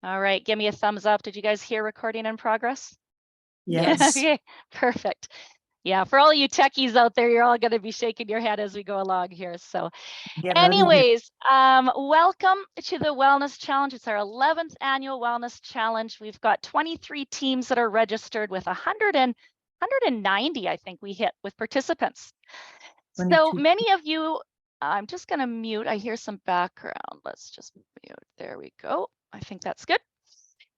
All right, give me a thumbs up. Did you guys hear recording in progress? Yes. Okay, perfect. Yeah, for all you techies out there, you're all going to be shaking your head as we go along here. So Get ready. anyways, welcome to the Wellness Challenge. It's our 11th annual Wellness Challenge. We've got 23 teams that are registered with 190, I think we hit with participants. 22. So many of you, I'm just going to mute. I hear some background. Let's just mute. There we go. I think that's good.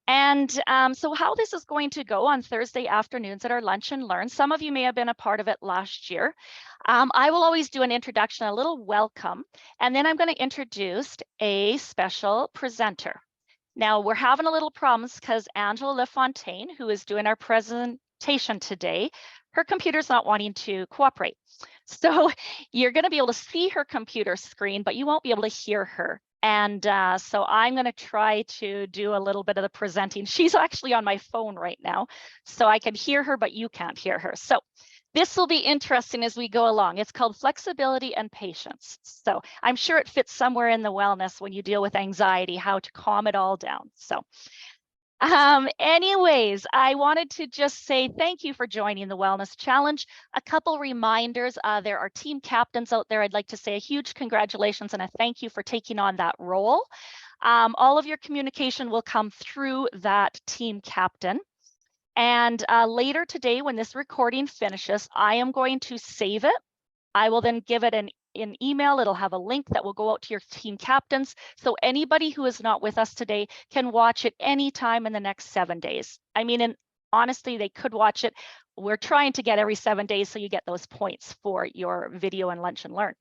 And so how this is going to go on Thursday afternoons at our Lunch and Learn, some of you may have been a part of it last year. I will always do an introduction, a little welcome, and then I'm going to introduce a special presenter. Now we're having a little problems because Angela LaFontaine, who is doing our presentation today, her computer's not wanting to cooperate. So you're going to be able to see her computer screen, but you won't be able to hear her. And so I'm going to try to do a little bit of the presenting. She's actually on my phone right now, so I can hear her, but you can't hear her. So this will be interesting as we go along. It's called Flexibility and Patience. So I'm sure it fits somewhere in the wellness when you deal with anxiety, how to calm it all down. So anyways, I wanted to just say thank you for joining the Wellness Challenge. A couple reminders, there are team captains out there. I'd like to say a huge congratulations and a thank you for taking on that role. All of your communication will come through that team captain. And later today, when this recording finishes, I am going to save it. I will then give it an email. It'll have a link that will go out to your team captains. So anybody who is not with us today can watch it anytime in the next 7 days. I mean, and honestly, they could watch it. We're trying to get every 7 days so you get those points for your video and Lunch and Learn.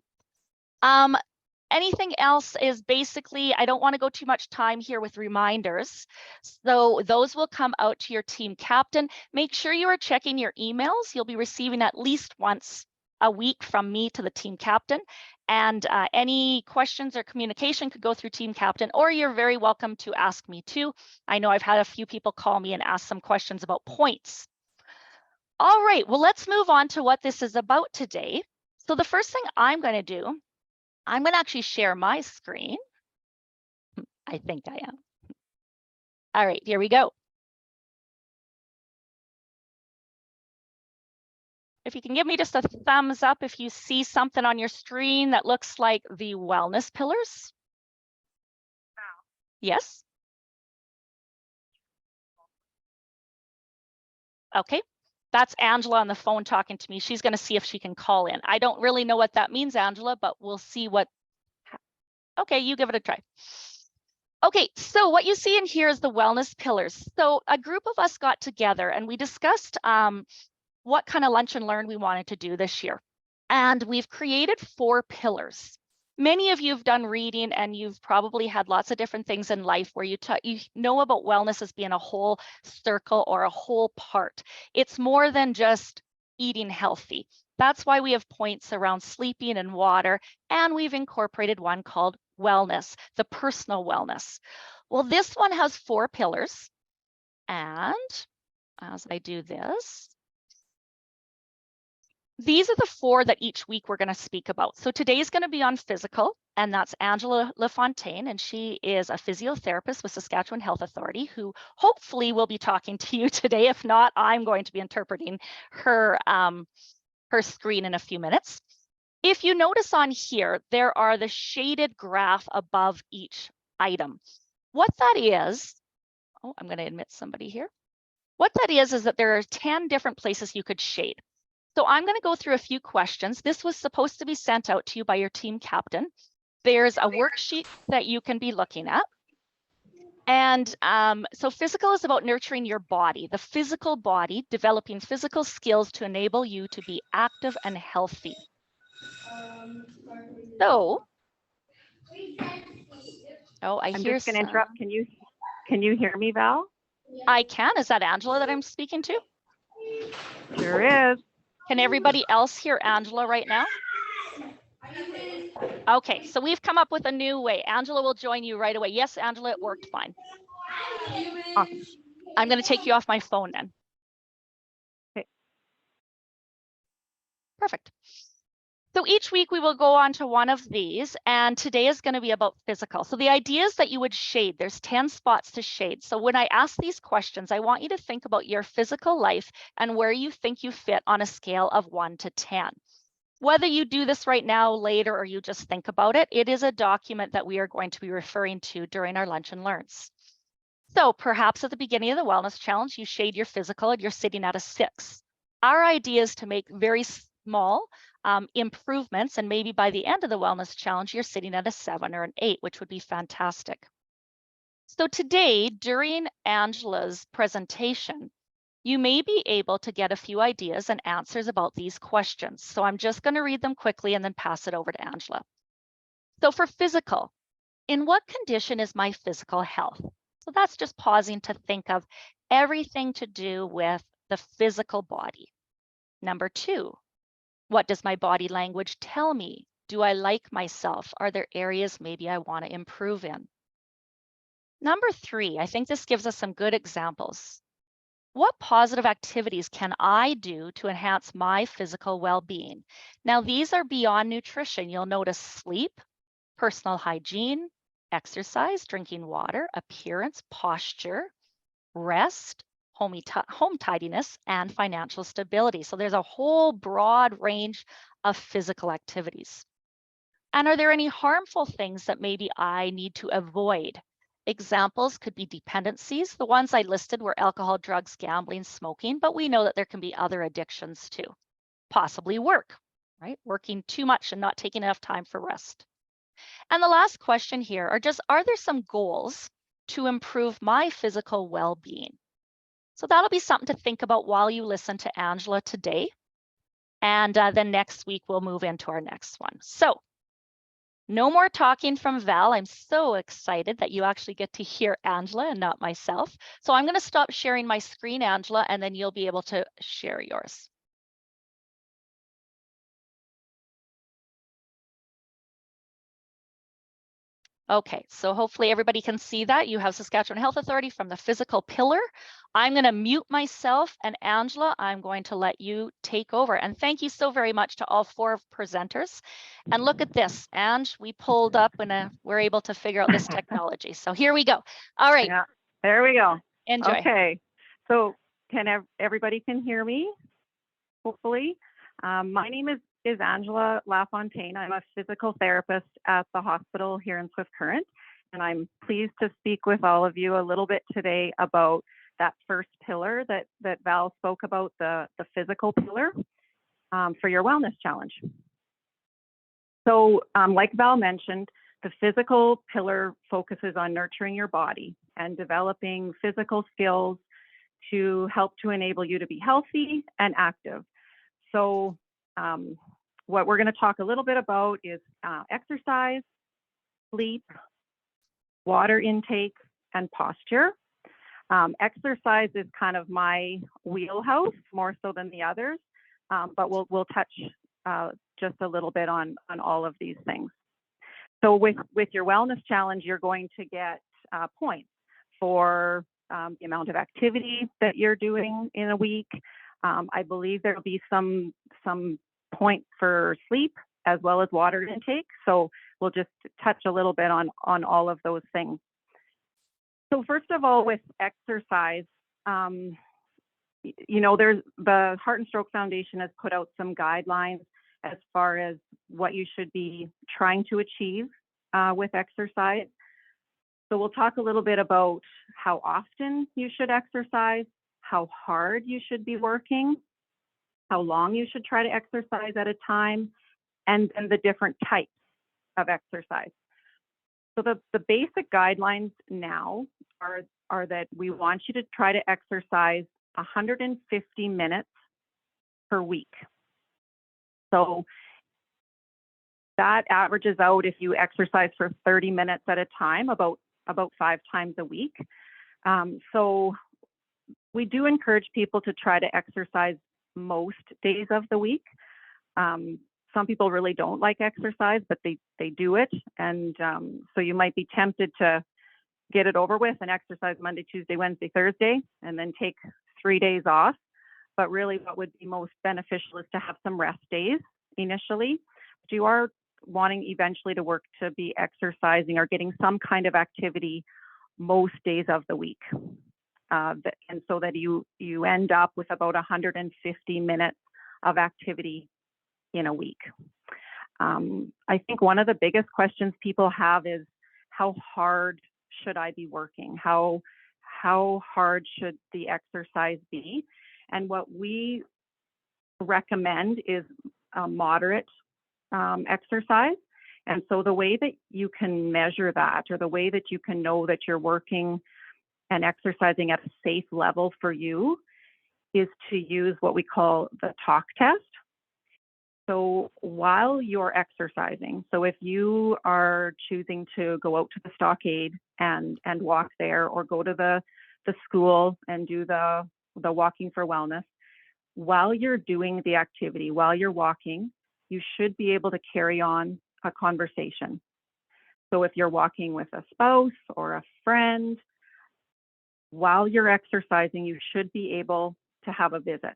Anything else is basically, I don't want to go too much time here with reminders. So those will come out to your team captain. Make sure you are checking your emails. You'll be receiving at least once a week from me to the team captain. And any questions or communication could go through team captain, or you're very welcome to ask me too. I know I've had a few people call me and ask some questions about points. All right, well, let's move on to what this is about today. So the first thing I'm going to do, I'm going to actually share my screen. I think I am. All right, here we go. If you can give me just a thumbs up if you see something on your screen that looks like the wellness pillars. Yes. Okay, that's Angela on the phone talking to me. She's going to see if she can call in. I don't really know what that means, Angela, but we'll see what. Okay, you give it a try. Okay, so what you see in here is the wellness pillars. So a group of us got together and we discussed what kind of Lunch and Learn we wanted to do this year. And we've created 4 pillars. Many of you have done reading and you've probably had lots of different things in life where you know about wellness as being a whole circle or a whole part. It's more than just eating healthy. That's why we have points around sleeping and water, and we've incorporated one called wellness, the personal wellness. Well, this one has 4 pillars. And as I do this, these are the 4 that each week we're going to speak about. So today's going to be on physical, and that's Angela LaFontaine, and she is a physiotherapist with Saskatchewan Health Authority who hopefully will be talking to you today. If not, I'm going to be interpreting her, her screen in a few minutes. If you notice on here, there are the shaded graph above each item. What that is, oh, I'm going to admit somebody here. What that is that there are 10 different places you could shade. So I'm going to go through a few questions. This was supposed to be sent out to you by your team captain. There's a worksheet that you can be looking at. And so physical is about nurturing your body, the physical body, developing physical skills to enable you to be active and healthy. So, oh, I'm just going to interrupt. Can you hear me, Val? I can. Is that Angela that I'm speaking to? Sure is. Can everybody else hear Angela right now? Okay, so we've come up with a new way. Angela will join you right away. Yes, Angela, it worked fine. Awesome. I'm going to take you off my phone then. Okay. Perfect. So each week we will go on to one of these, and today is going to be about physical. So the idea is that you would shade. There's 10 spots to shade. So when I ask these questions, I want you to think about your physical life and where you think you fit on a scale of 1 to 10. Whether you do this right now, later, or you just think about it, it is a document that we are going to be referring to during our lunch and learns. So perhaps at the beginning of the wellness challenge, you shade your physical and you're sitting at a 6. Our idea is to make very small improvements, and maybe by the end of the wellness challenge, you're sitting at a 7 or an 8, which would be fantastic. So today, during Angela's presentation, you may be able to get a few ideas and answers about these questions. So I'm just going to read them quickly and then pass it over to Angela. So for physical, in what condition is my physical health? So that's just pausing to think of everything to do with the physical body. Number 2, what does my body language tell me? Do I like myself? Are there areas maybe I want to improve in? Number 3, I think this gives us some good examples. What positive activities can I do to enhance my physical well-being? Now, these are beyond nutrition. You'll notice sleep, personal hygiene, exercise, drinking water, appearance, posture, rest, home tidiness, and financial stability. So there's a whole broad range of physical activities. And are there any harmful things that maybe I need to avoid? Examples could be dependencies. The ones I listed were alcohol, drugs, gambling, smoking, but we know that there can be other addictions too. Possibly work, right? Working too much and not taking enough time for rest. And the last question here are there some goals to improve my physical well-being? So that'll be something to think about while you listen to Angela today. And then next week, we'll move into our next one. So no more talking from Val. I'm so excited that you actually get to hear Angela and not myself. So I'm going to stop sharing my screen, Angela, and then you'll be able to share yours. Okay, so hopefully everybody can see that. You have Saskatchewan Health Authority from the physical pillar. I'm going to mute myself, and Angela, I'm going to let you take over. And thank you so very much to all 4 presenters. And look at this, Ange, we pulled up and we're able to figure out this technology. So here we go. All right. Yeah, there we go. Enjoy. Okay, so everybody can hear me, hopefully. My name is Angela LaFontaine. I'm a physical therapist at the hospital here in Swift Current, and I'm pleased to speak with all of you a little bit today about that first pillar that Val spoke about, the physical pillar for your wellness challenge. So like Val mentioned, the physical pillar focuses on nurturing your body and developing physical skills to help to enable you to be healthy and active. So what we're going to talk a little bit about is exercise, sleep, water intake, and posture. Exercise is kind of my wheelhouse more so than the others, but we'll touch just a little bit on all of these things. So with your wellness challenge, you're going to get points for the amount of activity that you're doing in a week. I believe there'll be some points for sleep as well as water intake. So we'll just touch a little bit on all of those things. So first of all, with exercise, you know, there's the Heart and Stroke Foundation has put out some guidelines as far as what you should be trying to achieve with exercise. So we'll talk a little bit about how often you should exercise, how hard you should be working, how long you should try to exercise at a time, and then the different types of exercise. So the basic guidelines now are that we want you to try to exercise 150 minutes per week. So that averages out, if you exercise for 30 minutes at a time, about 5 times a week. So we do encourage people to try to exercise most days of the week. Some people really don't like exercise, but they do it. And so you might be tempted to get it over with and exercise Monday, Tuesday, Wednesday, Thursday, and then take 3 days off. But really what would be most beneficial is to have some rest days initially. you are wanting eventually to work to be exercising or getting some kind of activity most days of the week. And so that you end up with about 150 minutes of activity in a week. I think one of the biggest questions people have is, how hard should I be working? How hard should the exercise be? And what we recommend is a moderate exercise. And so the way that you can measure that, or the way that you can know that you're working and exercising at a safe level for you, is to use what we call the talk test. So while you're exercising, so if you are choosing to go out to the stockade and walk there, or go to the school and do the walking for wellness, while you're doing the activity, while you're walking, you should be able to carry on a conversation. So if you're walking with a spouse or a friend, while you're exercising, you should be able to have a visit.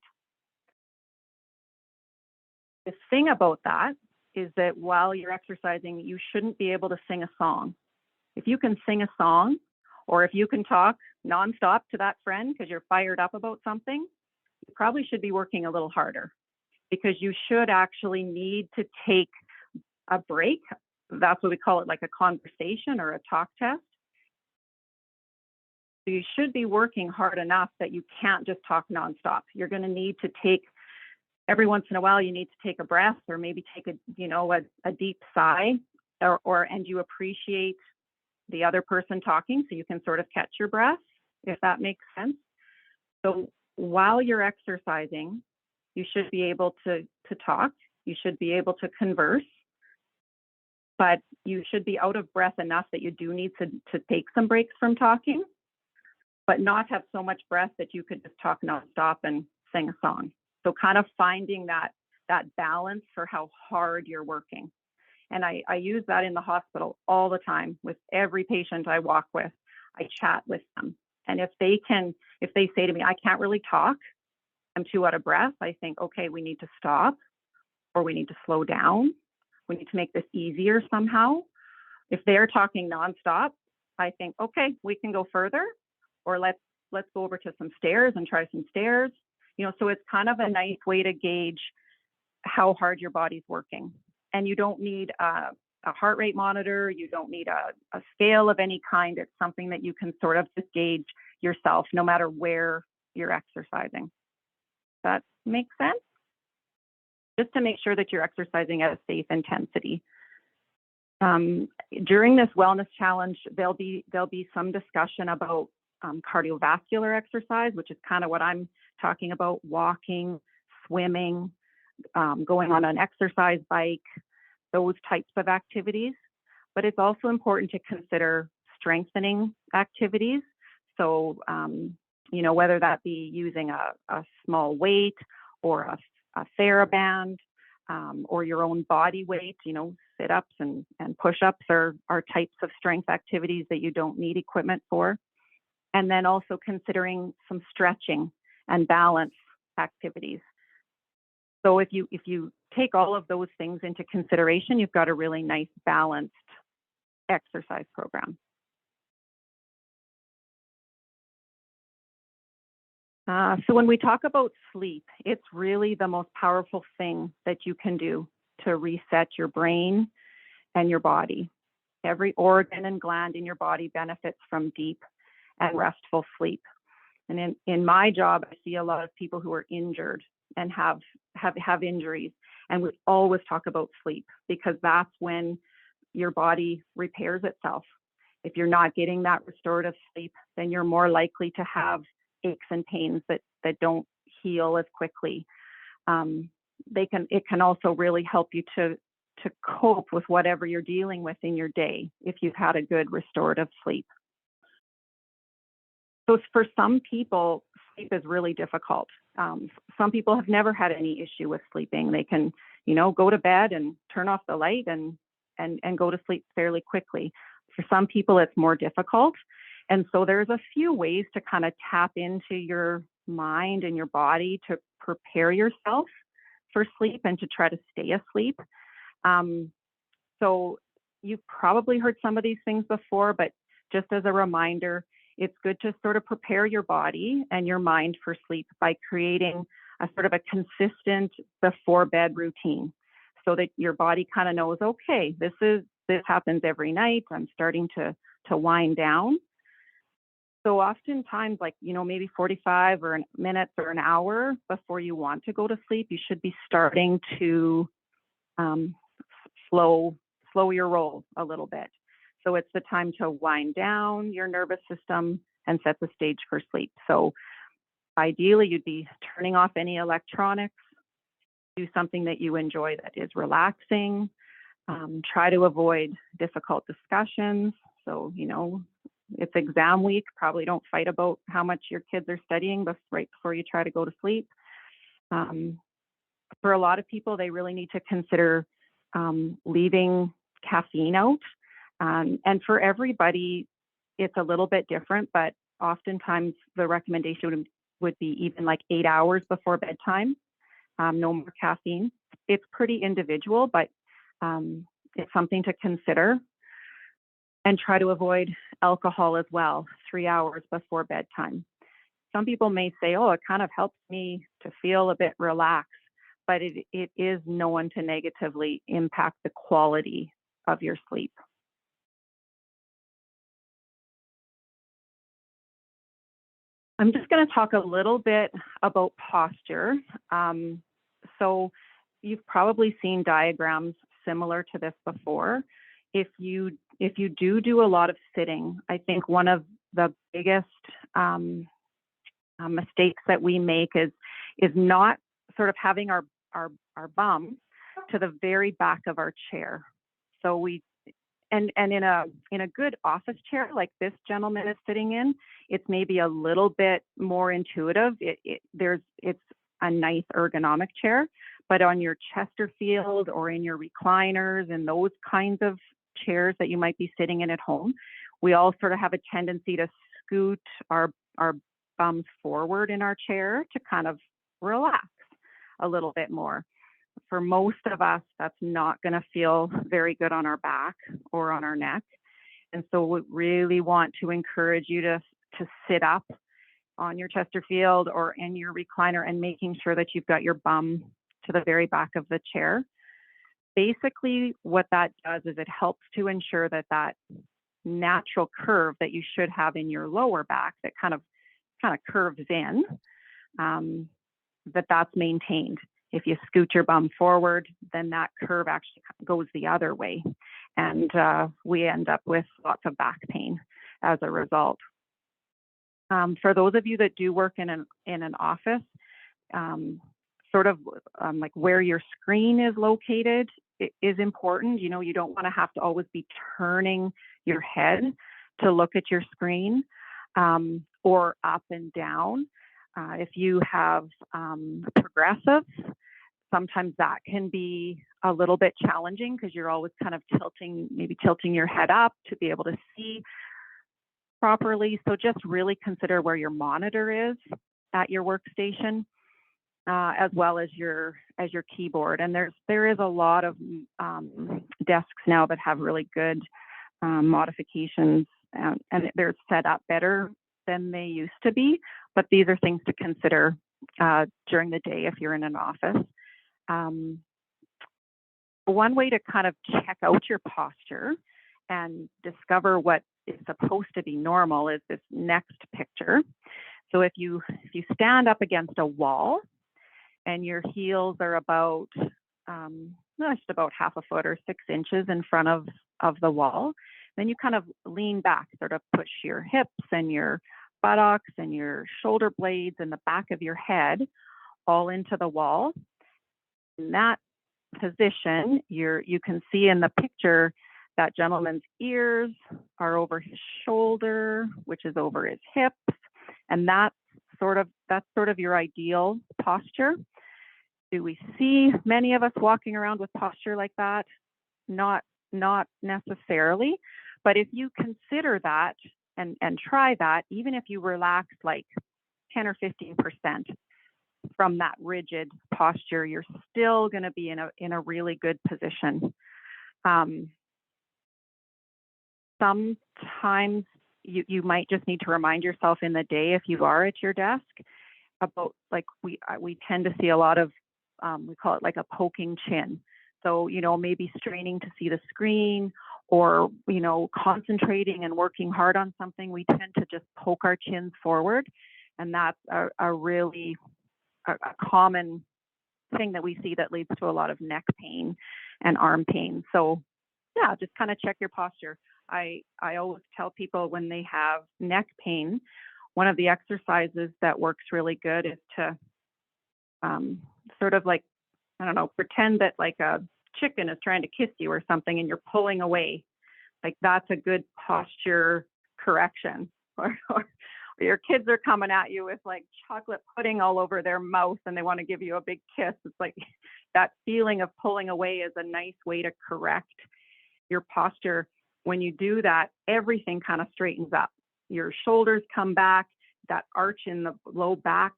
The thing about that is that while you're exercising, you shouldn't be able to sing a song. If you can sing a song, or if you can talk nonstop to that friend because you're fired up about something, you probably should be working a little harder, because you should actually need to take a break. That's what we call it, like a conversation or a talk test. So you should be working hard enough that you can't just talk nonstop. You're going to need to take, every once in a while, you need to take a breath, or maybe take a deep sigh, and you appreciate the other person talking, so you can sort of catch your breath, if that makes sense. So while you're exercising, you should be able to talk, you should be able to converse, but you should be out of breath enough that you do need to take some breaks from talking, but not have so much breath that you could just talk nonstop and sing a song. So kind of finding that balance for how hard you're working. And I use that in the hospital all the time with every patient I walk with. I chat with them. And if they say to me, I can't really talk, I'm too out of breath, I think, okay, we need to stop, or we need to slow down. We need to make this easier somehow. If they're talking nonstop, I think, okay, we can go further, or let's go over to some stairs and try some stairs. So it's kind of a nice way to gauge how hard your body's working. And you don't need a heart rate monitor. You don't need a scale of any kind. It's something that you can sort of just gauge yourself, no matter where you're exercising. That makes sense? Just to make sure that you're exercising at a safe intensity. During this wellness challenge, there'll be some discussion about cardiovascular exercise, which is kind of what I'm talking about: walking, swimming, going on an exercise bike, those types of activities. But it's also important to consider strengthening activities. So, whether that be using a small weight, or a TheraBand, or your own body weight, sit-ups and push-ups are types of strength activities that you don't need equipment for. And then also considering some stretching and balance activities. So if you take all of those things into consideration, you've got a really nice balanced exercise program. So when we talk about sleep, it's really the most powerful thing that you can do to reset your brain and your body. Every organ and gland in your body benefits from deep and restful sleep. And in my job, I see a lot of people who are injured and have injuries. And we always talk about sleep, because that's when your body repairs itself. If you're not getting that restorative sleep, then you're more likely to have aches and pains that don't heal as quickly. It can also really help you to cope with whatever you're dealing with in your day if you've had a good restorative sleep. So for some people, sleep is really difficult. Some people have never had any issue with sleeping. They can, go to bed and turn off the light and go to sleep fairly quickly. For some people, it's more difficult. And so there's a few ways to kind of tap into your mind and your body to prepare yourself for sleep and to try to stay asleep. So you've probably heard some of these things before, but just as a reminder, it's good to sort of prepare your body and your mind for sleep by creating a sort of a consistent before bed routine so that your body kind of knows, okay, this happens every night. I'm starting to wind down. So oftentimes, like, maybe 45 minutes or an hour before you want to go to sleep, you should be starting to slow your roll a little bit. So it's the time to wind down your nervous system and set the stage for sleep. So ideally, you'd be turning off any electronics, do something that you enjoy that is relaxing, try to avoid difficult discussions. So, it's exam week, probably don't fight about how much your kids are studying right before you try to go to sleep. For a lot of people, they really need to consider leaving caffeine out. And for everybody, it's a little bit different, but oftentimes the recommendation would be even like 8 hours before bedtime, no more caffeine. It's pretty individual, but it's something to consider. And try to avoid alcohol as well, 3 hours before bedtime. Some people may say, oh, it kind of helps me to feel a bit relaxed, but it is known to negatively impact the quality of your sleep. I'm just going to talk a little bit about posture. So you've probably seen diagrams similar to this before. If you do a lot of sitting, I think one of the biggest mistakes that we make is not sort of having our bum to the very back of our chair. So and in a good office chair like this gentleman is sitting in, it's maybe a little bit more intuitive. It's a nice ergonomic chair, but on your Chesterfield or in your recliners and those kinds of chairs that you might be sitting in at home, we all sort of have a tendency to scoot our bums forward in our chair to kind of relax a little bit more. For most of us, that's not going to feel very good on our back or on our neck. And so we really want to encourage you to sit up on your Chesterfield or in your recliner and making sure that you've got your bum to the very back of the chair. Basically, what that does is it helps to ensure that natural curve that you should have in your lower back that kind of curves in, that's maintained. If you scoot your bum forward, then that curve actually goes the other way. And we end up with lots of back pain as a result. For those of you that do work in an office, like where your screen is located is important. You don't want to have to always be turning your head to look at your screen, or up and down. If you have progressives, sometimes that can be a little bit challenging because you're always kind of tilting your head up to be able to see properly. So just really consider where your monitor is at your workstation, as well as your keyboard. And there is a lot of desks now that have really good modifications, and they're set up better than they used to be. But these are things to consider during the day if you're in an office. One way to kind of check out your posture and discover what is supposed to be normal is this next picture. So if you stand up against a wall and your heels are about just about half a foot or 6 inches in front of the wall, then you kind of lean back, sort of push your hips and your buttocks and your shoulder blades and the back of your head all into the wall. In that position, you can see in the picture that gentleman's ears are over his shoulder, which is over his hips, and that's sort of your ideal posture. Do we see many of us walking around with posture like that? Not necessarily, but if you consider that and try that, even if you relax like 10 or 15%, from that rigid posture, you're still going to be in a really good position. Sometimes you might just need to remind yourself in the day, if you are at your desk, about, like, we tend to see a lot of, we call it like a poking chin. So, maybe straining to see the screen, or, concentrating and working hard on something, we tend to just poke our chins forward. And that's a really common thing that we see that leads to a lot of neck pain and arm pain. So yeah, just kind of check your posture. I always tell people when they have neck pain, one of the exercises that works really good is to sort of, like, I don't know, pretend that like a chicken is trying to kiss you or something and you're pulling away. Like, that's a good posture correction. Or your kids are coming at you with like chocolate pudding all over their mouth and they want to give you a big kiss. It's like that feeling of pulling away is a nice way to correct your posture. When you do that, everything kind of straightens up. Your shoulders come back, that arch in the low back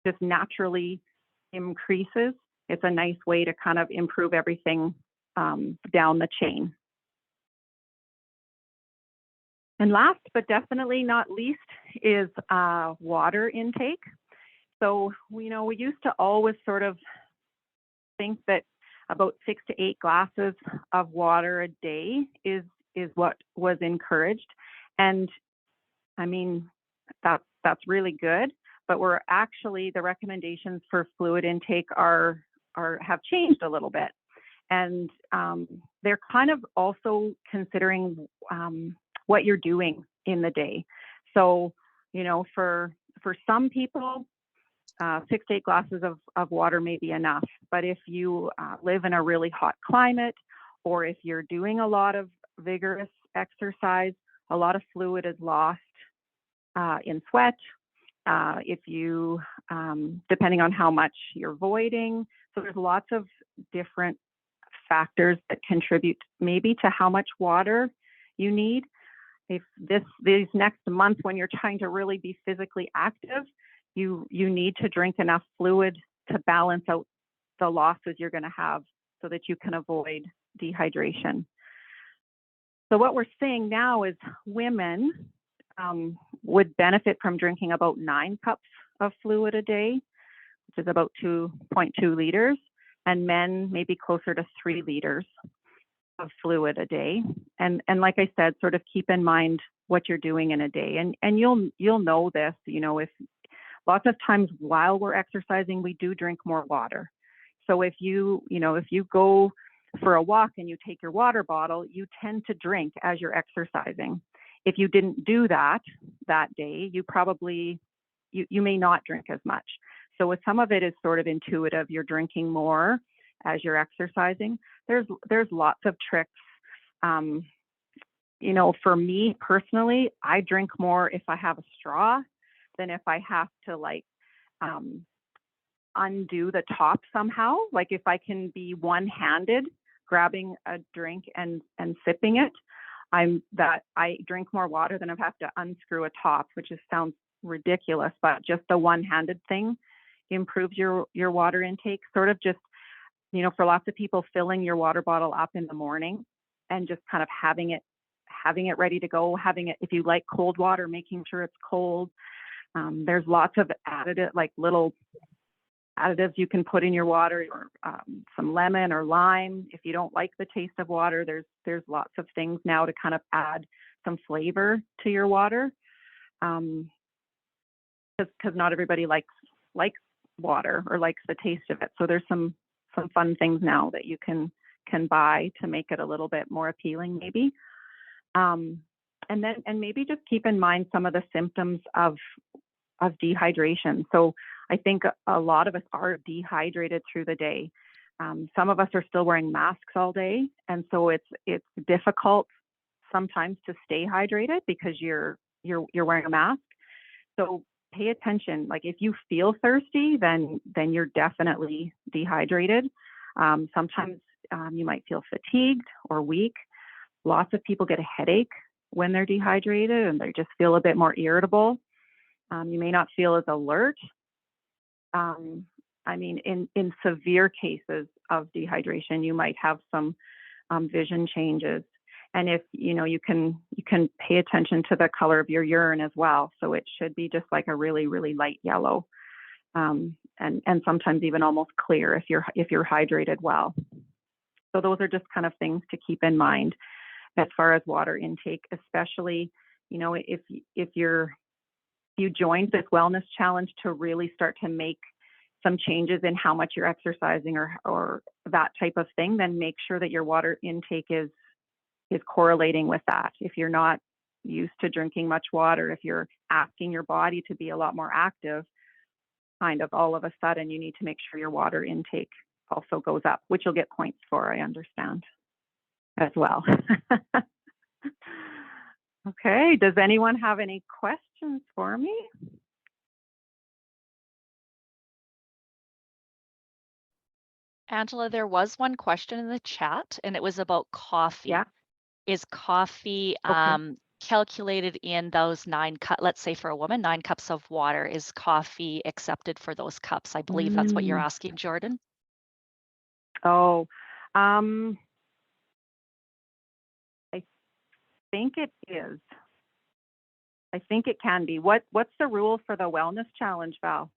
just naturally increases. It's a nice way to kind of improve everything down the chain. And last but definitely not least is water intake. So, we used to always sort of think that about 6 to 8 glasses of water a day is what was encouraged. And I mean, that's really good, but we're actually, the recommendations for fluid intake have changed a little bit. And they're kind of also considering what you're doing in the day. So, for some people, 6 to 8 glasses of water may be enough. But if you live in a really hot climate, or if you're doing a lot of vigorous exercise, a lot of fluid is lost in sweat. If you, depending on how much you're voiding. So there's lots of different factors that contribute maybe to how much water you need. If these next months, when you're trying to really be physically active, you need to drink enough fluid to balance out the losses you're going to have so that you can avoid dehydration. So what we're seeing now is women would benefit from drinking about 9 cups of fluid a day, which is about 2.2 liters, and men maybe closer to 3 liters of fluid a day. And like I said, sort of keep in mind what you're doing in a day. And you'll know this, if lots of times while we're exercising, we do drink more water. So if you go for a walk and you take your water bottle, you tend to drink as you're exercising. If you didn't do that day, you probably, you may not drink as much. So some of it is sort of intuitive. You're drinking more as you're exercising. There's lots of tricks. For me personally, I drink more if I have a straw than if I have to undo the top somehow. Like if I can be one-handed grabbing a drink and sipping it, I drink more water than if I have to unscrew a top, which sounds ridiculous, but just the one-handed thing improves your water intake. Sort of just, for lots of people, filling your water bottle up in the morning and just kind of having it ready to go, having it, if you like cold water, making sure it's cold. There's lots of little additives you can put in your water, or some lemon or lime. If you don't like the taste of water, there's lots of things now to kind of add some flavor to your water. Because not everybody likes water or likes the taste of it. So there's some fun things now that you can buy to make it a little bit more appealing, maybe. And maybe just keep in mind some of the symptoms of dehydration. So I think a lot of us are dehydrated through the day. Some of us are still wearing masks all day, and so it's difficult sometimes to stay hydrated because you're wearing a mask. So pay attention. Like if you feel thirsty, then you're definitely dehydrated. Sometimes you might feel fatigued or weak. Lots of people get a headache when they're dehydrated, and they just feel a bit more irritable. You may not feel as alert. I mean, in severe cases of dehydration, you might have some vision changes. And if you can pay attention to the color of your urine as well. So it should be just like a really, really light yellow, and sometimes even almost clear if you're hydrated well. So those are just kind of things to keep in mind as far as water intake, especially if you joined this wellness challenge to really start to make some changes in how much you're exercising or that type of thing, then make sure that your water intake is correlating with that. If you're not used to drinking much water, if you're asking your body to be a lot more active, kind of all of a sudden you need to make sure your water intake also goes up, which you'll get points for, I understand, as well. Okay, does anyone have any questions for me? Angela, there was one question in the chat, and it was about coffee. Yeah. Is coffee Okay. calculated in those 9 cups? Let's say for a woman, 9 cups of water. Is coffee accepted for those cups? I believe that's what you're asking, Jordan. Oh, I think it is. I think it can be. What's the rule for the wellness challenge, Val?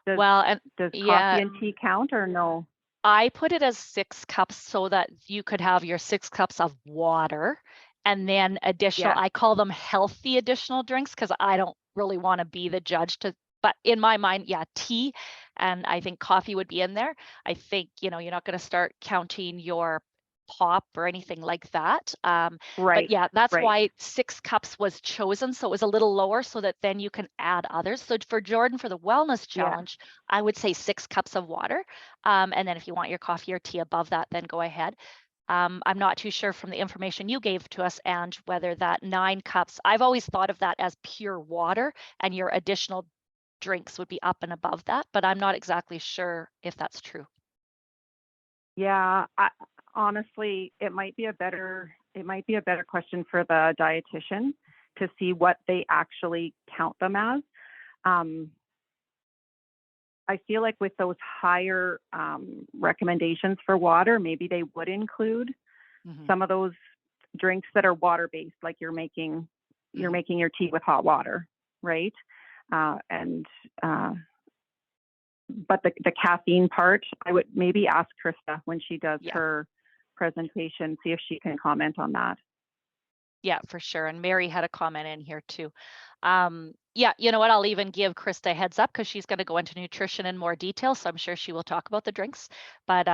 Does coffee and tea count or no? I put it as 6 cups so that you could have your 6 cups of water and then additional, I call them healthy additional drinks because I don't really want to be the judge but in my mind, yeah, tea and I think coffee would be in there. I think, you're not going to start counting your pop or anything like that. Right. But yeah, that's why 6 cups was chosen. So it was a little lower so that then you can add others. So for Jordan, for the wellness challenge, I would say 6 cups of water. And then if you want your coffee or tea above that, then go ahead. I'm not too sure from the information you gave to us, Ange, whether that 9 cups, I've always thought of that as pure water and your additional drinks would be up and above that, but I'm not exactly sure if that's true. Yeah, honestly, it might be a better question for the dietitian to see what they actually count them as. I feel like with those higher recommendations for water, maybe they would include some of those drinks that are water-based, like you're making your tea with hot water, right? But the caffeine part, I would maybe ask Krista when she does her presentation, see if she can comment on that. Yeah, for sure. And Mary had a comment in here too. Yeah, you know what? I'll even give Krista a heads up because she's going to go into nutrition in more detail. So I'm sure she will talk about the drinks. But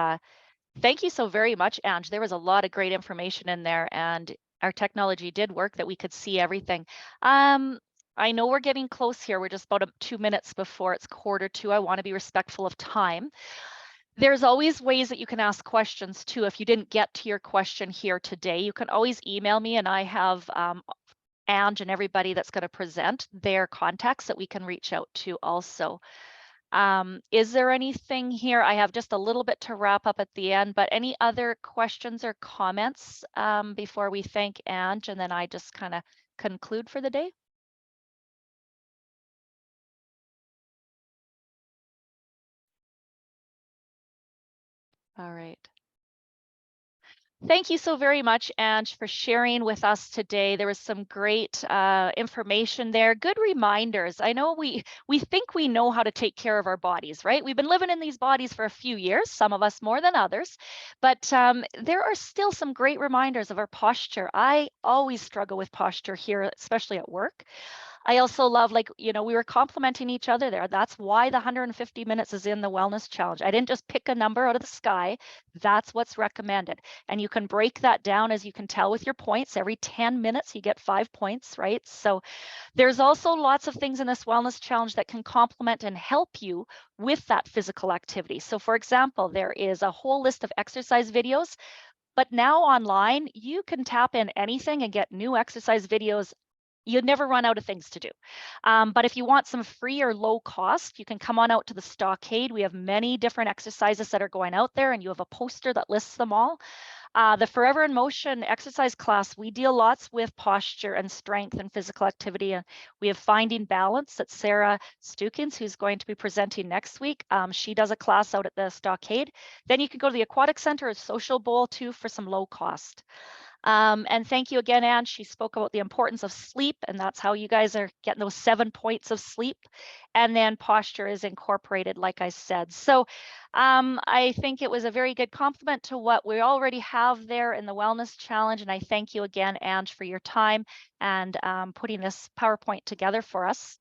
thank you so very much, Ange. There was a lot of great information in there and our technology did work that we could see everything. I know we're getting close here. We're just about 2 minutes before it's 1:45. I want to be respectful of time. There's always ways that you can ask questions too. If you didn't get to your question here today, you can always email me and I have Ange and everybody that's going to present their contacts that we can reach out to also. Is there anything here? I have just a little bit to wrap up at the end, but any other questions or comments before we thank Ange and then I just kind of conclude for the day? All right. Thank you so very much, Ange, for sharing with us today. There was some great information there, good reminders. I know we think we know how to take care of our bodies, right? We've been living in these bodies for a few years, some of us more than others, but there are still some great reminders of our posture. I always struggle with posture here, especially at work. I also love, we were complimenting each other there. That's why the 150 minutes is in the wellness challenge. I didn't just pick a number out of the sky. That's what's recommended. And you can break that down, as you can tell, with your points. Every 10 minutes, you get 5 points, right? So there's also lots of things in this wellness challenge that can complement and help you with that physical activity. So for example, there is a whole list of exercise videos, but now online, you can tap in anything and get new exercise videos. You'd never run out of things to do. But if you want some free or low cost, you can come on out to the Stockade. We have many different exercises that are going out there and you have a poster that lists them all. The Forever in Motion exercise class, we deal lots with posture and strength and physical activity. And we have Finding Balance that Sarah Stukins, who's going to be presenting next week. She does a class out at the Stockade. Then you can go to the Aquatic Center or Social Bowl too for some low cost. And thank you again, Anne. She spoke about the importance of sleep, and that's how you guys are getting those 7 points of sleep. And then posture is incorporated, like I said. So I think it was a very good compliment to what we already have there in the Wellness Challenge. And I thank you again, Anne, for your time and putting this PowerPoint together for us.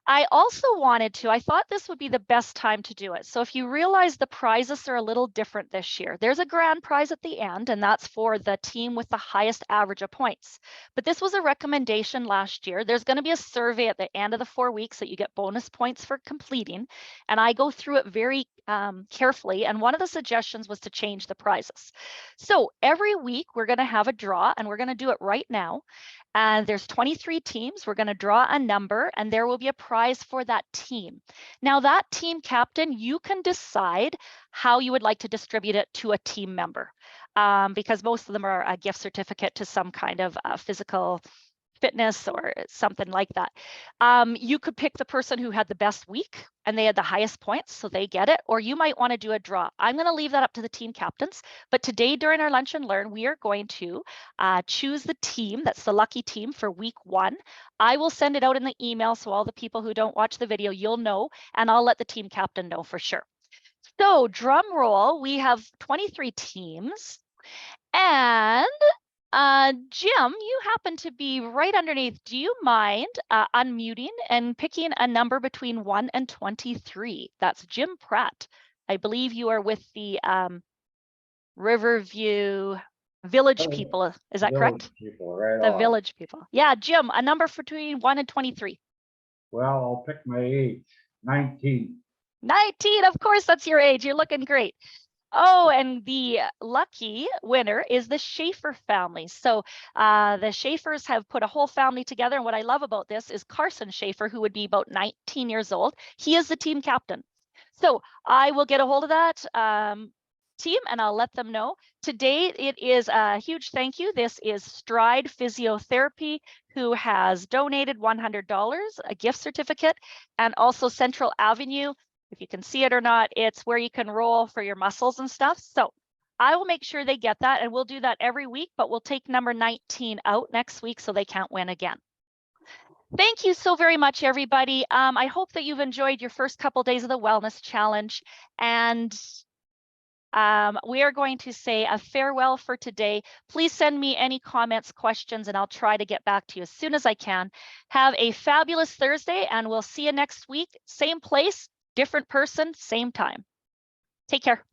I also I thought this would be the best time to do it. So if you realize the prizes are a little different this year, there's a grand prize at the end, and that's for the team with the highest average of points. But this was a recommendation last year. There's going to be a survey at the end of the 4 weeks that you get bonus points for completing. And I go through it very carefully. And one of the suggestions was to change the prizes. So every week we're going to have a draw, and we're going to do it right now. And there's 23 teams. We're going to draw a number, and there will be a prize for that team. Now, that team captain, you can decide how you would like to distribute it to a team member, because most of them are a gift certificate to some kind of physical fitness or something like that. You could pick the person who had the best week and they had the highest points, so they get it, or you might want to do a draw. I'm going to leave that up to the team captains, but today during our Lunch and Learn, we are going to choose the team that's the lucky team for week 1. I will send it out in the email, so all the people who don't watch the video, you'll know, and I'll let the team captain know for sure. So drum roll, we have 23 teams, and Jim, you happen to be right underneath. Do you mind unmuting and picking a number between 1 and 23? That's Jim Pratt. I believe you are with the Riverview Village people. Is that correct? People, right The on. Village people. Yeah, Jim, a number between 1 and 23. Well, I'll pick my age, 19. 19, of course, that's your age. You're looking great. Oh, and the lucky winner is the Schaefer family. So the Schaefers have put a whole family together. And what I love about this is Carson Schaefer, who would be about 19 years old. He is the team captain. So I will get a hold of that team and I'll let them know. Today, it is a huge thank you. This is Stride Physiotherapy, who has donated $100, a gift certificate, and also Central Avenue. If you can see it or not, it's where you can roll for your muscles and stuff. So I will make sure they get that, and we'll do that every week, but we'll take number 19 out next week so they can't win again. Thank you so very much, everybody. I hope that you've enjoyed your first couple days of the Wellness Challenge, and we are going to say a farewell for today. Please send me any comments, questions, and I'll try to get back to you as soon as I can. Have a fabulous Thursday, and we'll see you next week. Same place, different person, same time. Take care.